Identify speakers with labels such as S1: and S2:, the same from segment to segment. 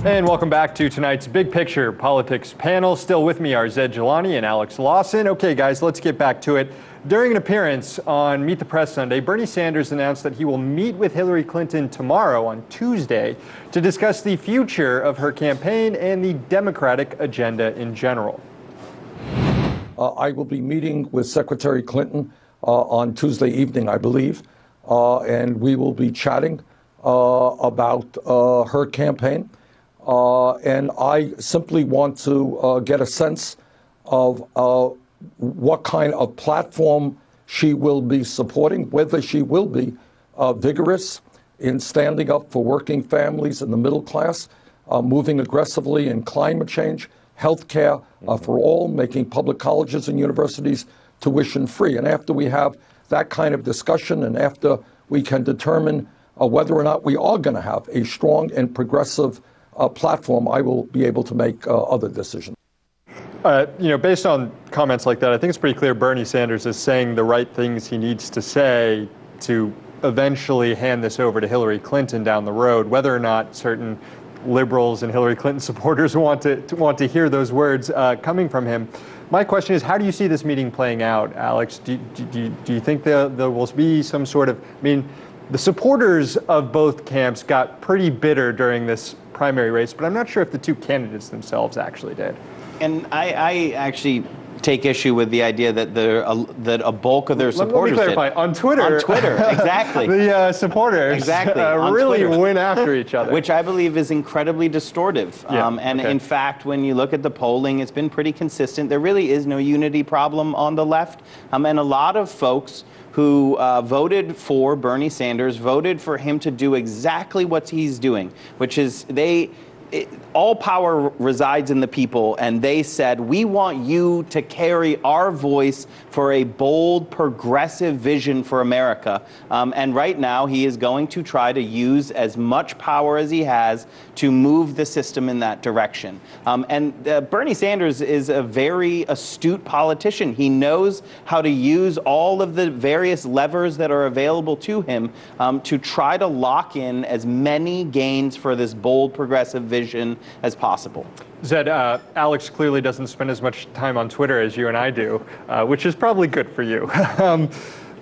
S1: And welcome back to tonight's Big Picture Politics panel. Still with me are Zed Jelani and Alex Lawson. Okay, guys, let's get back to it. During an appearance on Meet the Press Sunday, Bernie Sanders announced that he will meet with Hillary Clinton tomorrow on Tuesday to discuss the future of her campaign and the Democratic agenda in general.
S2: I will be meeting with Secretary Clinton on Tuesday evening, I believe, and we will be chatting about her campaign. And I simply want to get a sense of what kind of platform she will be supporting, whether she will be vigorous in standing up for working families and the middle class, moving aggressively in climate change, health care for all, making public colleges and universities tuition free. And after we have that kind of discussion and after we can determine whether or not we are going to have a strong and progressive platform, I will be able to make other decisions.
S1: Based on comments like that, I think it's pretty clear Bernie Sanders is saying the right things he needs to say to eventually hand this over to Hillary Clinton down the road. Whether or not certain liberals and Hillary Clinton supporters want to hear those words coming from him. My question is, how do you see this meeting playing out, Alex? Do you think there will be some sort of, the supporters of both camps got pretty bitter during this primary race, but I'm not sure if the two candidates themselves actually did.
S3: And I actually take issue with the idea that that a bulk of their supporters
S1: Let me clarify. On Twitter,
S3: exactly.
S1: The supporters really went after each other.
S3: Which I believe is incredibly distortive. In fact, when you look at the polling, it's been pretty consistent. There really is no unity problem on the left. And a lot of folks who voted for Bernie Sanders voted for him to do exactly what he's doing, which is all power resides in the people, and they said, we want you to carry our voice for a bold, progressive vision for America. And right now, he is going to try to use as much power as he has to move the system in that direction. Bernie Sanders is a very astute politician. He knows how to use all of the various levers that are available to him to try to lock in as many gains for this bold, progressive vision as possible.
S1: Zed, Alex clearly doesn't spend as much time on Twitter as you and I do, which is probably good for you.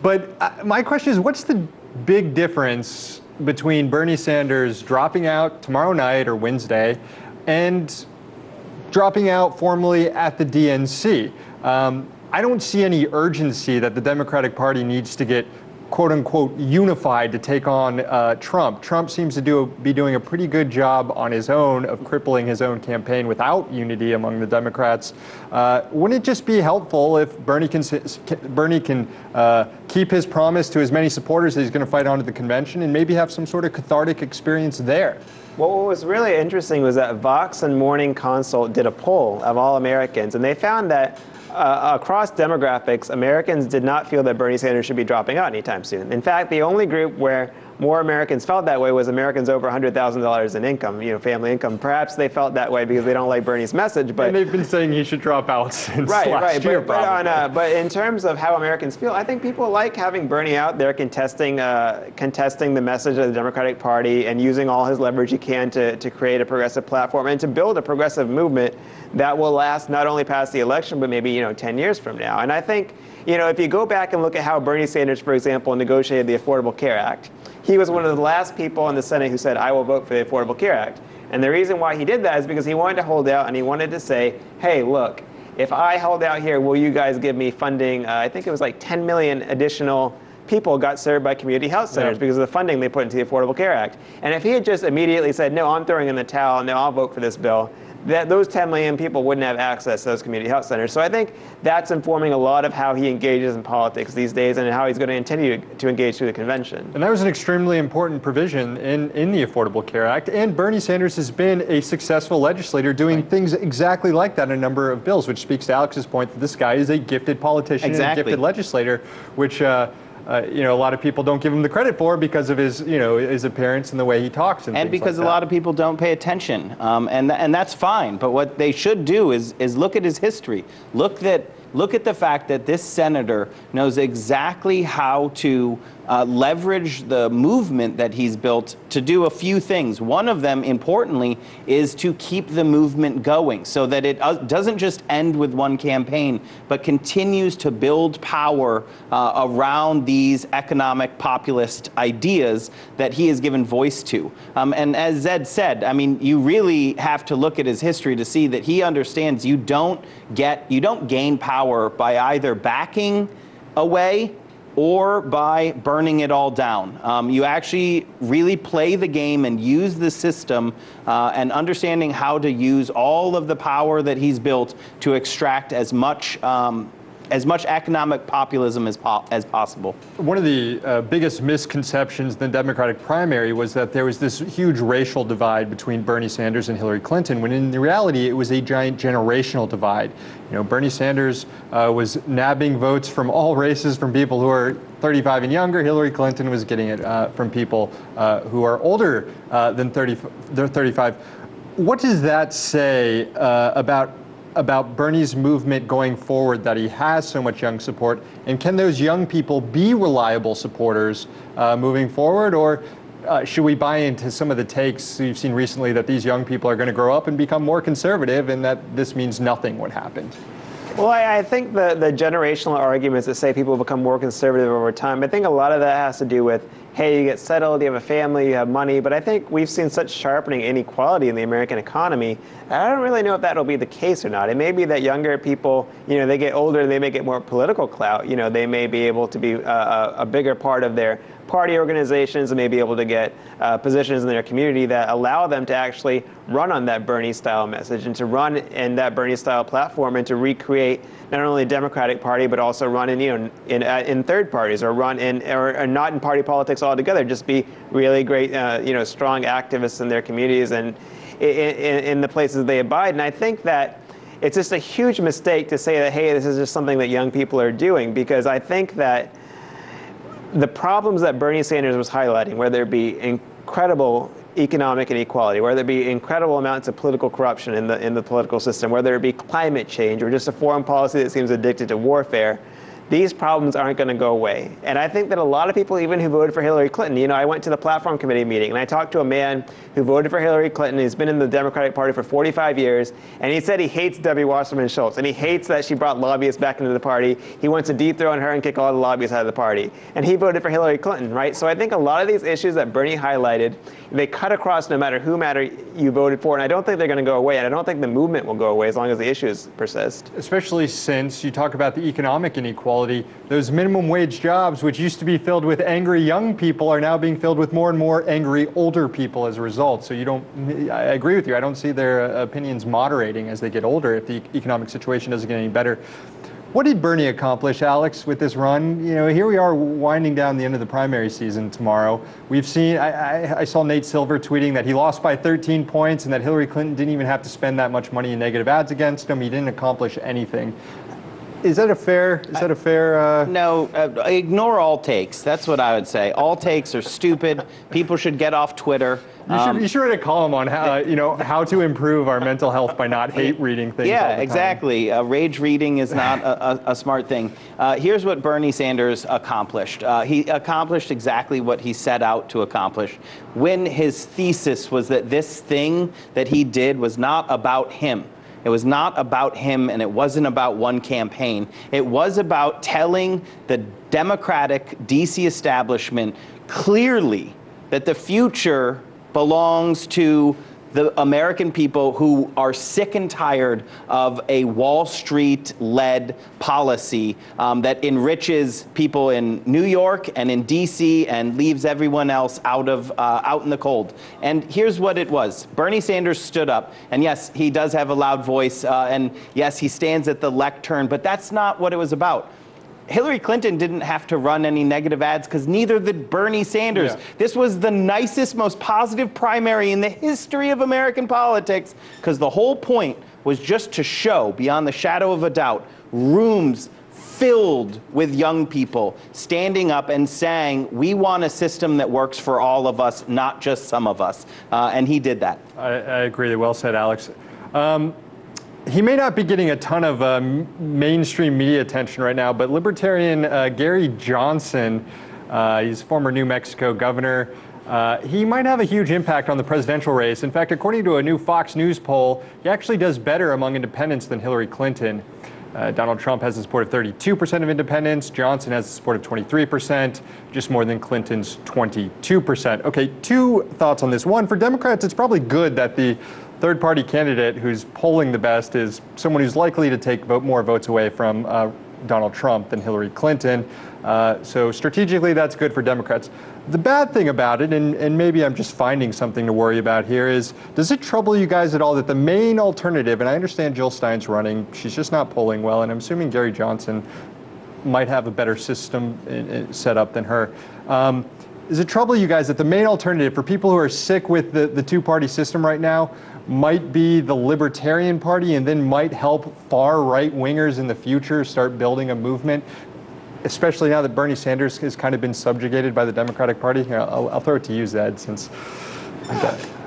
S1: But my question is, what's the big difference between Bernie Sanders dropping out tomorrow night or Wednesday and dropping out formally at the DNC? I don't see any urgency that the Democratic Party needs to get quote-unquote unified to take on Trump. Trump seems to be doing a pretty good job on his own of crippling his own campaign without unity among the Democrats. Wouldn't it just be helpful if Bernie can keep his promise to as many supporters that he's going to fight on to the convention and maybe have some sort of cathartic experience there?
S4: Well, what was really interesting was that Vox and Morning Consult did a poll of all Americans, and they found that across demographics, Americans did not feel that Bernie Sanders should be dropping out anytime soon. In fact, the only group where more Americans felt that way was Americans over $100,000 in income, family income. Perhaps they felt that way because they don't like Bernie's message. But
S1: and they've been saying he should drop out since last year,
S4: but in terms of how Americans feel, I think people like having Bernie out there contesting the message of the Democratic Party and using all his leverage he can to create a progressive platform and to build a progressive movement that will last not only past the election, but maybe 10 years from now. And I think if you go back and look at how Bernie Sanders, for example, negotiated the Affordable Care Act, he was one of the last people in the Senate who said, I will vote for the Affordable Care Act. And the reason why he did that is because he wanted to hold out and he wanted to say, hey, look, if I hold out here, will you guys give me funding? I think it was like 10 million additional people got served by community health centers because of the funding they put into the Affordable Care Act. And if he had just immediately said, no, I'm throwing in the towel, no, I'll vote for this bill, that those 10 million people wouldn't have access to those community health centers. So I think that's informing a lot of how he engages in politics these days and how he's going to continue to engage through the convention.
S1: And that was an extremely important provision in the Affordable Care Act. And Bernie Sanders has been a successful legislator doing things exactly like that in a number of bills, which speaks to Alex's point that this guy is a gifted politician and a gifted legislator, which a lot of people don't give him the credit for because of his, his appearance and the way he talks and
S3: because a lot of people don't pay attention, and that's fine. But what they should do is look at his history. Look look at the fact that this senator knows exactly how to leverage the movement that he's built to do a few things. One of them, importantly, is to keep the movement going so that it doesn't just end with one campaign, but continues to build power around these economic populist ideas that he has given voice to. And as Zed said, I mean, you really have to look at his history to see that he understands you don't gain power by either backing away or by burning it all down. You actually really play the game and use the system and understanding how to use all of the power that he's built to extract as much economic populism as possible.
S1: One of the biggest misconceptions in the Democratic primary was that there was this huge racial divide between Bernie Sanders and Hillary Clinton, when in reality it was a giant generational divide. You know, Bernie Sanders was nabbing votes from all races, from people who are 35 and younger. Hillary Clinton was getting it from people who are older than 35. What does that say about Bernie's movement going forward, that he has so much young support? And can those young people be reliable supporters moving forward? Or should we buy into some of the takes we've seen recently that these young people are going to grow up and become more conservative, and that this means nothing what happened?
S4: Well, I think the generational arguments that say people become more conservative over time, I think a lot of that has to do with, hey, you get settled, you have a family, you have money, but I think we've seen such sharpening inequality in the American economy, I don't really know if that'll be the case or not. It may be that younger people, you know, they get older, they may get more political clout, you know, they may be able to be a bigger part of their party organizations and may be able to get positions in their community that allow them to actually run on that Bernie-style message and to run in that Bernie-style platform and to recreate not only the Democratic Party but also run in, you know, in third parties, or run in or not in party politics altogether. Just be really great, you know, strong activists in their communities and in the places they abide. And I think that it's just a huge mistake to say that, hey, this is just something that young people are doing, because I think that the problems that Bernie Sanders was highlighting, whether it be incredible economic inequality, whether it be incredible amounts of political corruption in the political system, whether it be climate change or just a foreign policy that seems addicted to warfare, these problems aren't going to go away. And I think that a lot of people, even who voted for Hillary Clinton, you know, I went to the platform committee meeting and I talked to a man who voted for Hillary Clinton. He's been in the Democratic Party for 45 years, and he said he hates Debbie Wasserman Schultz, and he hates that she brought lobbyists back into the party. He wants to dethrone her and kick all the lobbyists out of the party. And he voted for Hillary Clinton, right? So I think a lot of these issues that Bernie highlighted, they cut across no matter who you voted for, and I don't think they're going to go away, and I don't think the movement will go away as long as the issues persist. Especially
S1: since you talk about the economic inequality, those minimum wage jobs, which used to be filled with angry young people, are now being filled with more and more angry older people as a result. So I agree with you. I don't see their opinions moderating as they get older if the economic situation doesn't get any better. What did Bernie accomplish, Alex, with this run? You know, here we are winding down the end of the primary season tomorrow. We've seen, I saw Nate Silver tweeting that he lost by 13 points and that Hillary Clinton didn't even have to spend that much money in negative ads against him. He didn't accomplish anything. Is that a fair?
S3: No, ignore all takes. That's what I would say. All takes are stupid. People should get off Twitter.
S1: You should write a column on how to improve our mental health by not hate reading things.
S3: Yeah,
S1: all the time.
S3: Exactly. Rage reading is not a smart thing. Here's what Bernie Sanders accomplished. He accomplished exactly what he set out to accomplish, when his thesis was that this thing that he did was not about him. It was not about him, and it wasn't about one campaign. It was about telling the Democratic DC establishment clearly that the future belongs to the American people who are sick and tired of a Wall Street-led policy that enriches people in New York and in DC and leaves everyone else out in the cold. And here's what it was. Bernie Sanders stood up, and yes, he does have a loud voice, and yes, he stands at the lectern, but that's not what it was about. Hillary Clinton didn't have to run any negative ads because neither did Bernie Sanders. Yeah. This was the nicest, most positive primary in the history of American politics, because the whole point was just to show, beyond the shadow of a doubt, rooms filled with young people standing up and saying, we want a system that works for all of us, not just some of us. And he did that.
S1: I agree. Well said, Alex. he may not be getting a ton of mainstream media attention right now, but Libertarian Gary Johnson, he's former New Mexico governor. He might have a huge impact on the presidential race. In fact, according to a new Fox News poll, he actually does better among independents than Hillary Clinton. Donald Trump has the support of 32% of independents. Johnson has the support of 23%, just more than Clinton's 22%. Okay, two thoughts on this. One, for Democrats, it's probably good that the third-party candidate who's polling the best is someone who's likely to take more votes away from Donald Trump than Hillary Clinton. So strategically, that's good for Democrats. The bad thing about it, and maybe I'm just finding something to worry about here, is does it trouble you guys at all that the main alternative, and I understand Jill Stein's running, she's just not polling well, and I'm assuming Gary Johnson might have a better system set up than her. Does it trouble you guys that the main alternative for people who are sick with the two-party system right now might be the Libertarian Party and then might help far right-wingers in the future start building a movement? Especially now that Bernie Sanders has kind of been subjugated by the Democratic Party. I'll throw it to you, Zed, since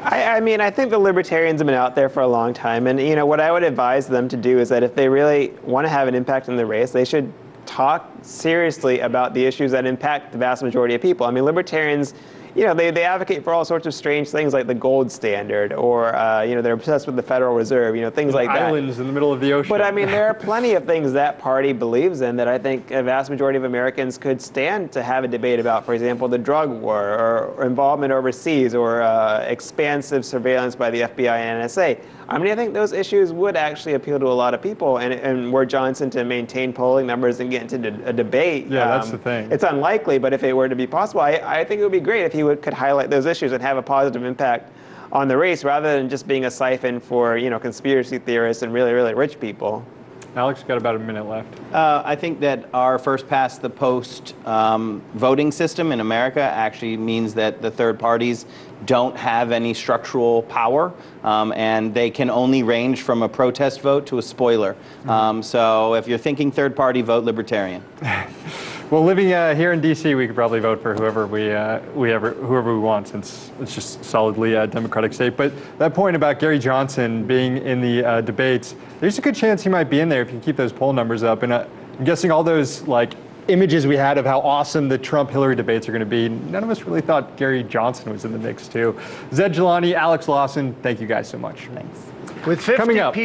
S4: I mean, I think the Libertarians have been out there for a long time. And, you know, what I would advise them to do is that if they really want to have an impact in the race, they should talk seriously about the issues that impact the vast majority of people. I mean, Libertarians, you know, they advocate for all sorts of strange things like the gold standard, or, you know, they're obsessed with the Federal Reserve, you know, things like that.
S1: Islands in the middle of the ocean.
S4: But I mean, there are plenty of things that party believes in that I think a vast majority of Americans could stand to have a debate about. For example, the drug war, or involvement overseas, or expansive surveillance by the FBI and NSA. I mean, I think those issues would actually appeal to a lot of people. And were Johnson to maintain polling numbers and get into a debate,
S1: yeah, that's the thing.
S4: It's unlikely, but if it were to be possible, I think it would be great if he could highlight those issues and have a positive impact on the race, rather than just being a siphon for, you know, conspiracy theorists and really, really rich people.
S1: Alex, got about a minute left.
S3: I think that our first past the post voting system in America actually means that the third parties don't have any structural power, and they can only range from a protest vote to a spoiler. So if you're thinking third party, vote Libertarian.
S1: Well, living here in D.C., we could probably vote for whoever we want, since it's just solidly a Democratic state. But that point about Gary Johnson being in the debates, there's a good chance he might be in there if you keep those poll numbers up. And I'm guessing all those images we had of how awesome the Trump-Hillary debates are going to be, none of us really thought Gary Johnson was in the mix too. Zed Jelani, Alex Lawson, thank you guys so much.
S3: Thanks.
S5: With 50
S1: Coming up.